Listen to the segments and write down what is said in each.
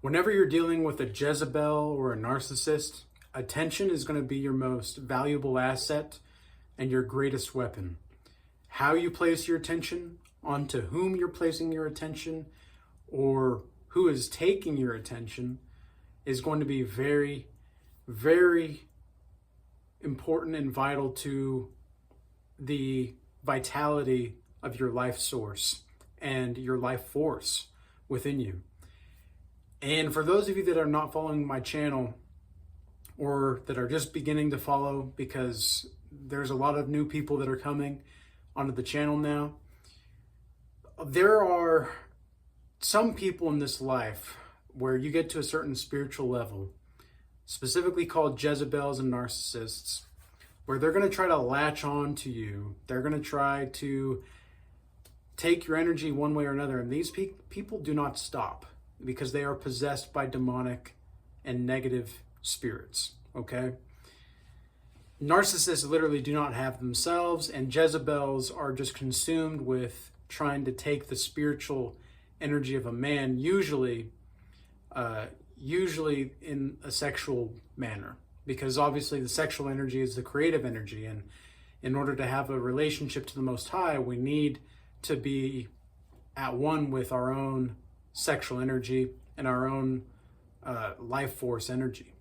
Whenever you're dealing with a Jezebel or a narcissist, attention is going to be your most valuable asset and your greatest weapon. How you place your attention, onto whom you're placing your attention, or who is taking your attention is going to be very, very important and vital to the vitality of your life source and your life force within you. And for those of you that are not following my channel or that are just beginning to follow, because there's a lot of new people that are coming onto the channel now, there are some people in this life where you get to a certain spiritual level, specifically called Jezebels and Narcissists, where they're going to try to latch on to you. They're going to try to take your energy one way or another. And these people do not stop because they are possessed by demonic and negative spirits, okay? Narcissists literally do not have themselves, and Jezebels are just consumed with trying to take the spiritual energy of a man, usually in a sexual manner, because obviously the sexual energy is the creative energy, and in order to have a relationship to the Most High, we need to be at one with our own sexual energy and our own life force energy.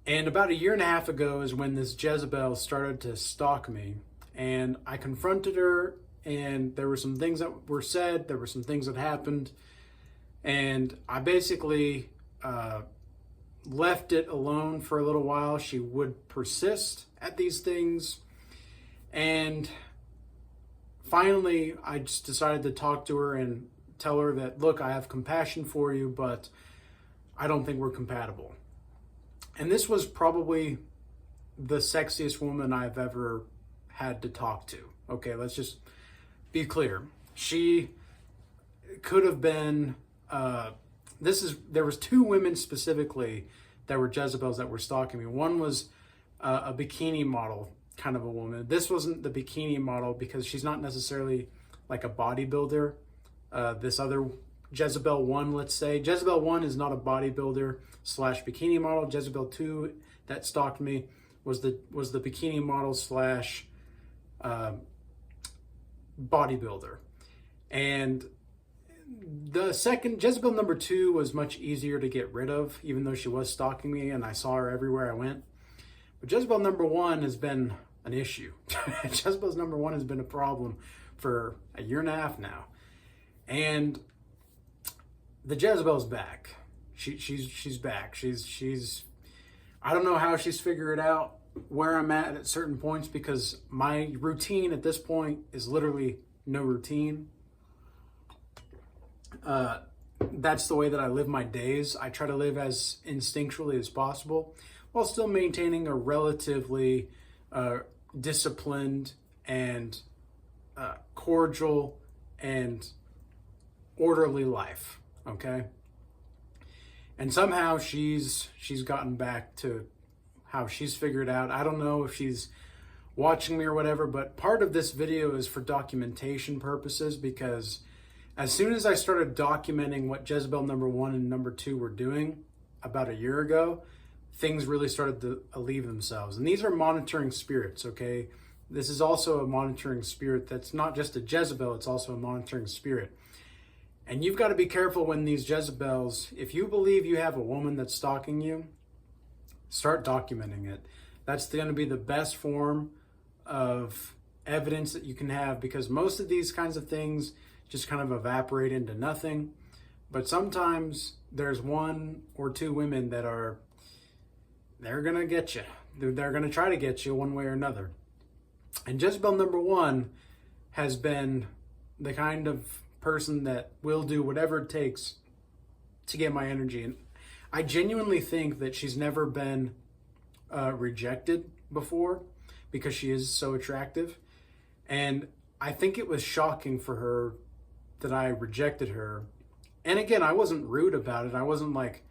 And about 1.5 years ago is when this Jezebel started to stalk me, and I confronted her, and there were some things that were said, there were some things that happened, and I basically left it alone for a little while. She would persist at these things, and finally I just decided to talk to her and tell her that, look, I have compassion for you, but I don't think we're compatible. And this was probably the sexiest woman I've ever had to talk to. Okay, let's just be clear. She could have been, there was 2 women specifically that were Jezebels that were stalking me. One was a bikini model kind of a woman. This wasn't the bikini model because she's not necessarily like a bodybuilder. This other Jezebel 1, let's say. Jezebel 1 is not a bodybuilder / bikini model. Jezebel 2 that stalked me was the bikini model / bodybuilder. And the second, Jezebel number 2, was much easier to get rid of, even though she was stalking me and I saw her everywhere I went. But Jezebel number 1 has been an issue. Jezebel's number 1 has been a problem for 1.5 years now. And the Jezebel's back. She's back. She's I don't know how she's figured out where I'm at certain points, because my routine at this point is literally no routine. That's the way that I live my days. I try to live as instinctually as possible while still maintaining a relatively disciplined and cordial and orderly life, okay? And somehow she's gotten back to how she's figured out. I don't know if she's watching me or whatever, but part of this video is for documentation purposes, because as soon as I started documenting what Jezebel number 1 and number 2 were doing about 1 year ago, things really started to alleviate themselves. And these are monitoring spirits, okay? This is also a monitoring spirit that's not just a Jezebel, it's also a monitoring spirit. And you've got to be careful when these Jezebels, if you believe you have a woman that's stalking you, start documenting it. That's going to be the best form of evidence that you can have, because most of these kinds of things just kind of evaporate into nothing. But sometimes there's 1 or 2 women that they're going to get you. They're going to try to get you one way or another. And Jezebel number 1 has been the kind of person that will do whatever it takes to get my energy. And I genuinely think that she's never been rejected before, because she is so attractive. And I think it was shocking for her that I rejected her. And again, I wasn't rude about it. I wasn't like,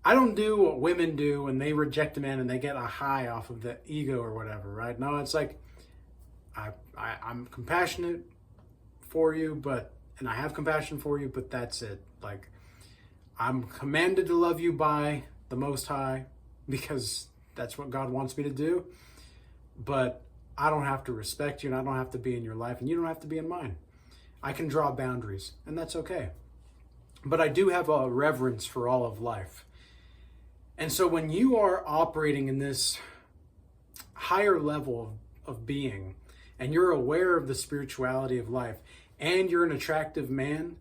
I don't do what women do when they reject a man and they get a high off of the ego or whatever, right? No, it's like, I'm compassionate for you, and I have compassion for you, but that's it. Like, I'm commanded to love you by the Most High because that's what God wants me to do. But I don't have to respect you, and I don't have to be in your life, and you don't have to be in mine. I can draw boundaries, and that's okay. But I do have a reverence for all of life. And so when you are operating in this higher level of being, and you're aware of the spirituality of life, and you're an attractive man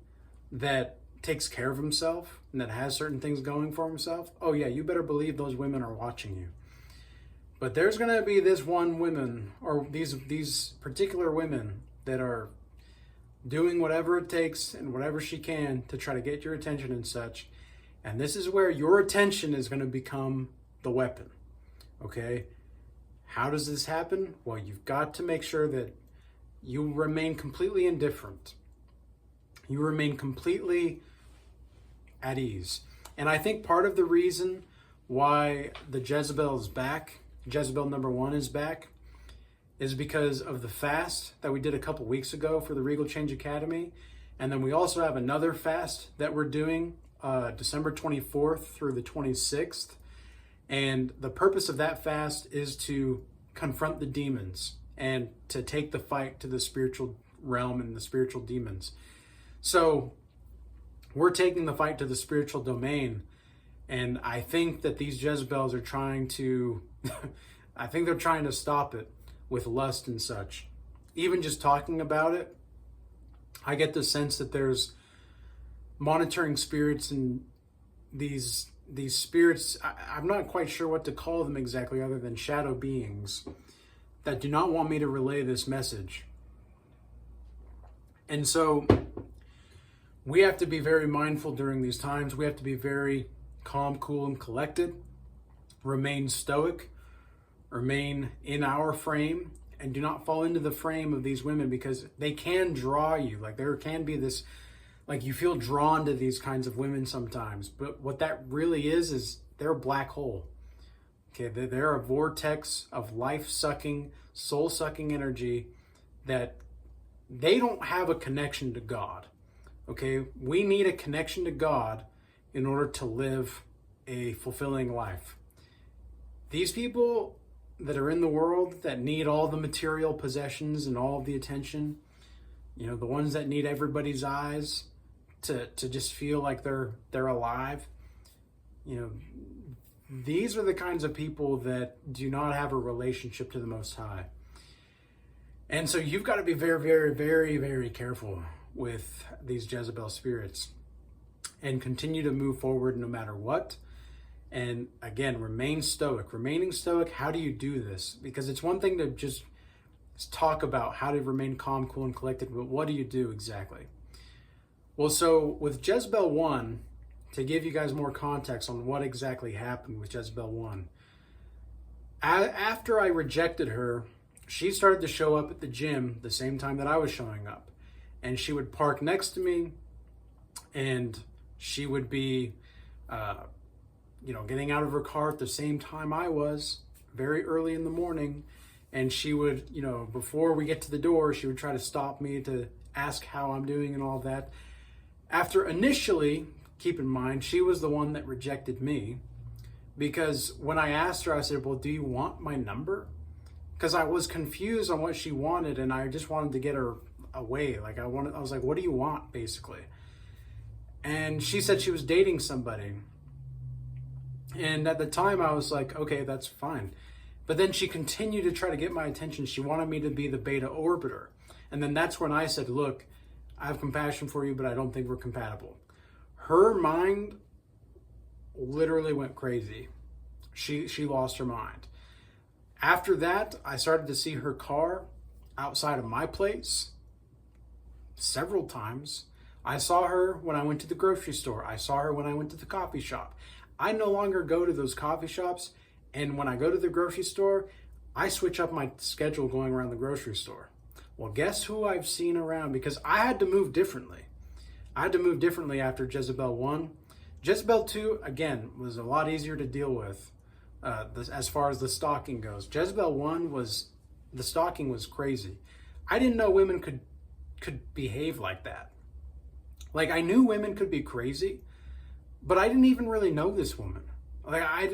that takes care of himself and that has certain things going for himself, oh yeah, you better believe those women are watching you. But there's going to be this one woman, or these particular women, that are doing whatever it takes and whatever she can to try to get your attention and such. And this is where your attention is going to become the weapon. Okay? How does this happen? Well, you've got to make sure that you remain completely indifferent. You remain completely at ease. And I think part of the reason why the Jezebel is back, Jezebel number 1 is back, is because of the fast that we did a couple weeks ago for the Regal Change Academy. And then we also have another fast that we're doing December 24th through the 26th. And the purpose of that fast is to confront the demons and to take the fight to the spiritual realm and the spiritual demons. So we're taking the fight to the spiritual domain. And I think that these Jezebels are trying to, I think they're trying to stop it with lust and such. Even just talking about it, I get the sense that there's monitoring spirits, and these spirits, I'm not quite sure what to call them exactly other than shadow beings that do not want me to relay this message. And so we have to be very mindful during these times. We have to be very calm, cool, and collected, remain stoic, remain in our frame, and do not fall into the frame of these women, because they can draw you. Like, there can be this, like, you feel drawn to these kinds of women sometimes, but what that really is they're a black hole. Okay, they're a vortex of life-sucking, soul-sucking energy that they don't have a connection to God. Okay, we need a connection to God in order to live a fulfilling life. These people that are in the world that need all the material possessions and all the attention, you know, the ones that need everybody's eyes to just feel like they're alive, you know, these are the kinds of people that do not have a relationship to the Most High. And so you've got to be very, very, very, very careful with these Jezebel spirits and continue to move forward no matter what. And again, remain stoic. Remaining stoic, how do you do this? Because it's one thing to just talk about how to remain calm, cool, and collected, but what do you do exactly? Well, so with Jezebel 1, to give you guys more context on what exactly happened with Jezebel 1, after I rejected her, she started to show up at the gym the same time that I was showing up. And she would park next to me, and she would be, getting out of her car at the same time I was, very early in the morning. And she would, before we get to the door, she would try to stop me to ask how I'm doing and all that. After initially, keep in mind, she was the one that rejected me, because when I asked her, I said, well, do you want my number? Because I was confused on what she wanted, and I just wanted to get her away. Like, I was like, what do you want, basically? And she said she was dating somebody. And at the time I was like, okay, that's fine. But then she continued to try to get my attention. She wanted me to be the beta orbiter. And then that's when I said, look, I have compassion for you, but I don't think we're compatible. Her mind literally went crazy. She lost her mind. After that, I started to see her car outside of my place several times. I saw her when I went to the grocery store. I saw her when I went to the coffee shop. I no longer go to those coffee shops, and when I go to the grocery store, I switch up my schedule going around the grocery store. Well, guess who I've seen around? Because I had to move differently. I had to move differently after Jezebel 1. Jezebel 2, again, was a lot easier to deal with as far as the stalking goes. Jezebel 1 the stalking was crazy. I didn't know women could behave like that. Like, I knew women could be crazy, But I didn't even really know this woman. Like, I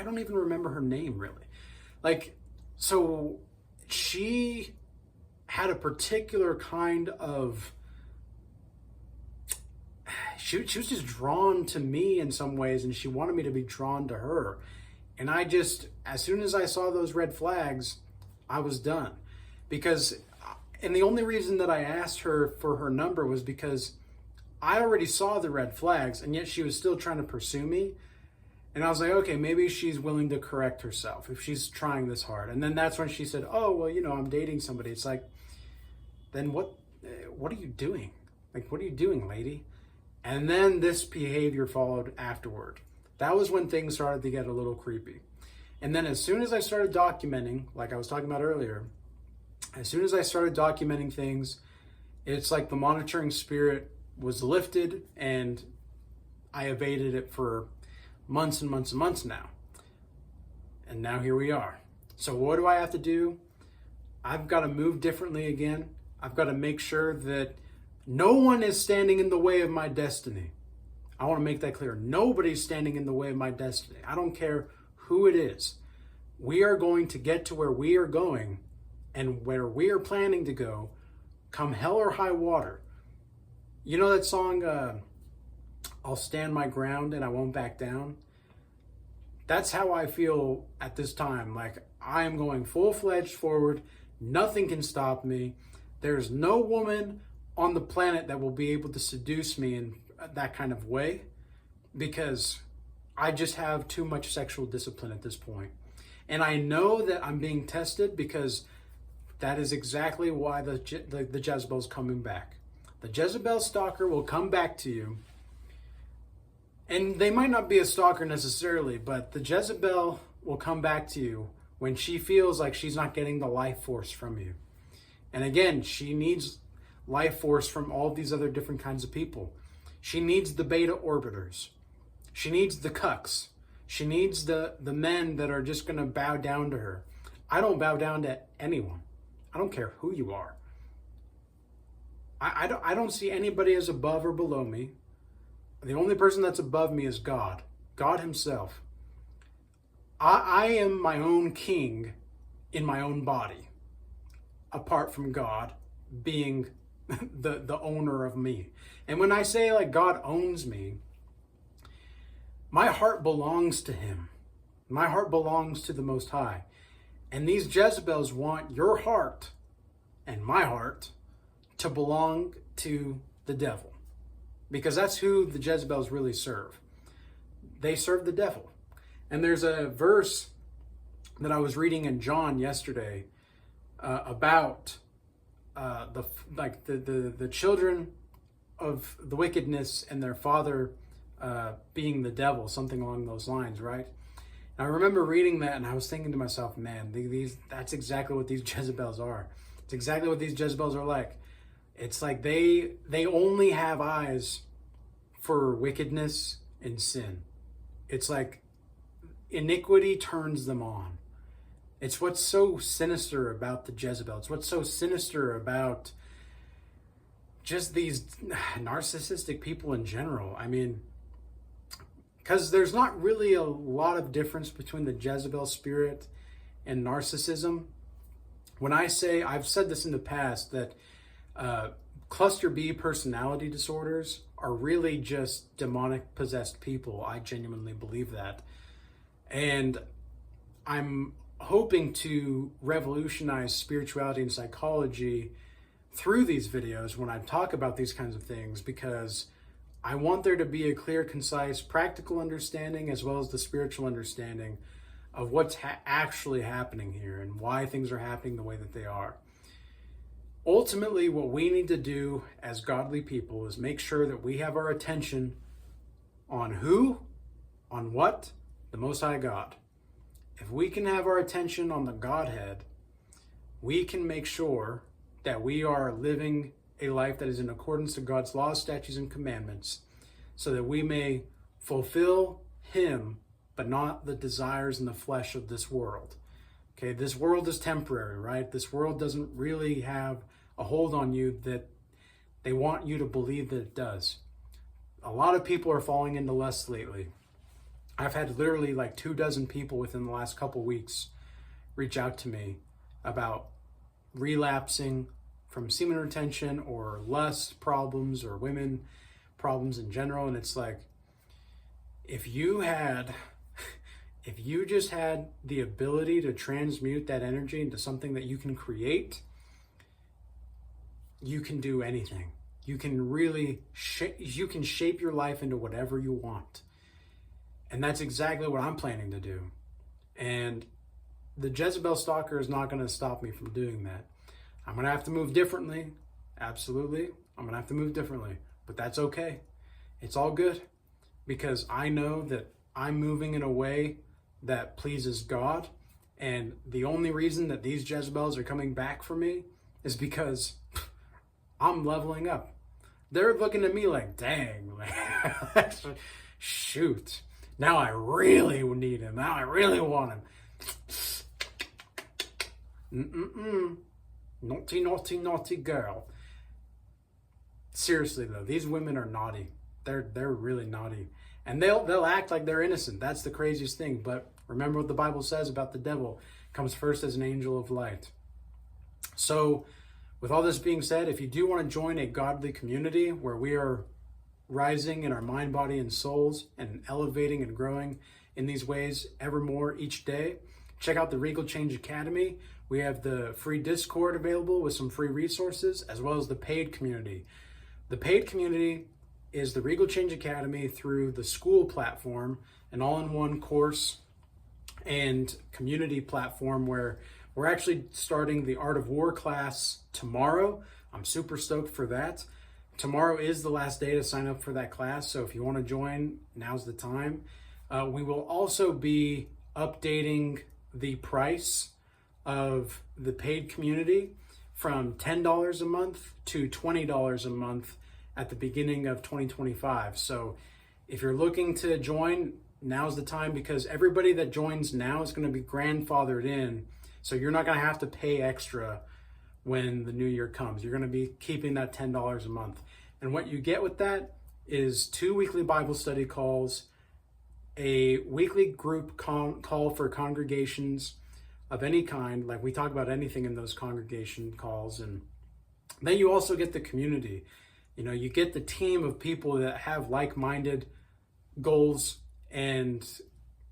don't even remember her name, really. Like, so she had a particular kind of, she was just drawn to me in some ways, and she wanted me to be drawn to her. And I just, as soon as I saw those red flags, I was done. And the only reason that I asked her for her number was because I already saw the red flags, and yet she was still trying to pursue me. And I was like, okay, maybe she's willing to correct herself if she's trying this hard. And then that's when she said, oh, well, I'm dating somebody. It's like, then what are you doing? Like, what are you doing, lady? And then this behavior followed afterward. That was when things started to get a little creepy. And then as soon as I started documenting, like I was talking about earlier, as soon as I started documenting things, it's like the monitoring spirit was lifted, and I evaded it for months and months and months now. And now here we are. So what do I have to do? I've got to move differently again. I've got to make sure that no one is standing in the way of my destiny. I want to make that clear. Nobody's standing in the way of my destiny. I don't care who it is. We are going to get to where we are going, and where we are planning to go, come hell or high water. You know that song, I'll stand my ground and I won't back down? That's how I feel at this time. Like, I am going full-fledged forward. Nothing can stop me. There's no woman on the planet that will be able to seduce me in that kind of way, because I just have too much sexual discipline at this point. And I know that I'm being tested, because that is exactly why the Jezebel's coming back. The Jezebel stalker will come back to you. And they might not be a stalker necessarily, but the Jezebel will come back to you when she feels like she's not getting the life force from you. And again, she needs life force from all these other different kinds of people. She needs the beta orbiters. She needs the cucks. She needs the men that are just going to bow down to her. I don't bow down to anyone. I don't care who you are. I don't see anybody as above or below me. The only person that's above me is God. God himself. I am my own king in my own body, apart from God being the owner of me. And when I say like God owns me, my heart belongs to him. My heart belongs to the Most High. And these Jezebels want your heart and my heart to belong to the devil, because that's who the Jezebels really serve. They serve the devil. And there's a verse that I was reading in John yesterday about the children of the wickedness and their father being the devil, something along those lines, right? And I remember reading that, and I was thinking to myself, man, that's exactly what these Jezebels are. It's exactly what these Jezebels are like. It's like they only have eyes for wickedness and sin. It's like iniquity turns them on. It's what's so sinister about the Jezebel. It's what's so sinister about just these narcissistic people in general. I mean, because there's not really a lot of difference between the Jezebel spirit and narcissism. When I say, I've said this in the past, that cluster B personality disorders are really just demonic possessed people. I genuinely believe that. And I'm hoping to revolutionize spirituality and psychology through these videos when I talk about these kinds of things, because I want there to be a clear, concise, practical understanding as well as the spiritual understanding of what's actually happening here and why things are happening the way that they are. Ultimately, what we need to do as godly people is make sure that we have our attention on who, on what? The Most High God. If we can have our attention on the Godhead, we can make sure that we are living a life that is in accordance to God's laws, statutes, and commandments, so that we may fulfill Him, but not the desires and the flesh of this world. Okay, this world is temporary, right? This world doesn't really have a hold on you that they want you to believe that it does. a lot of people are falling into lust lately. I've had literally like 24 people within the last couple weeks reach out to me about relapsing from semen retention or lust problems or women problems in general. And it's like, if you just had the ability to transmute that energy into something that you can create, you can do anything. You can really you can shape your life into whatever you want. And that's exactly what I'm planning to do. And the Jezebel Stalker is not going to stop me from doing that. I'm going to have to move differently. Absolutely. I'm going to have to move differently. But that's okay. It's all good. Because I know that I'm moving in a way that pleases God. And the only reason that these Jezebels are coming back for me is because I'm leveling up. They're looking at me like, dang, like, shoot. Now I really need him. Now I really want him. Naughty, naughty, naughty girl. Seriously though, these women are naughty. They're really naughty. And they'll act like they're innocent. That's the craziest thing. But remember what the Bible says about the devil. Comes first as an angel of light. So with all this being said, if you do want to join a godly community where we are rising in our mind, body, and souls and elevating and growing in these ways evermore each day, check out the Regal Change Academy. We have the free Discord available with some free resources, as well as the paid community. The paid community is the Regal Change Academy through the school platform, an all-in-one course and community platform where we're actually starting the Art of War class tomorrow. I'm super stoked for that. Tomorrow is the last day to sign up for that class, so if you want to join, now's the time. We will also be updating the price of the paid community from $10 a month to $20 a month at the beginning of 2025. So if you're looking to join, now's the time, because everybody that joins now is going to be grandfathered in. So you're not going to have to pay extra when the new year comes. You're going to be keeping that $10 a month. And what you get with that is 2 weekly Bible study calls, a weekly group call for congregations of any kind. Like, we talk about anything in those congregation calls. And then you also get the community. You know, you get the team of people that have like-minded goals and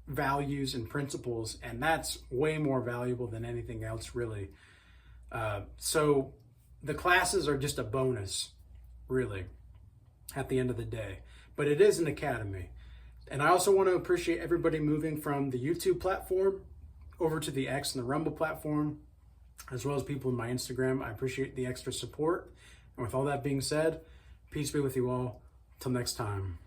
values and principles, and that's way more valuable than anything else, really. So the classes are just a bonus, really, at the end of the day. But it is an academy. And I also want to appreciate everybody moving from the YouTube platform over to the X and the Rumble platform, as well as people in my Instagram. I appreciate the extra support. And with all that being said, peace be with you all. Till next time.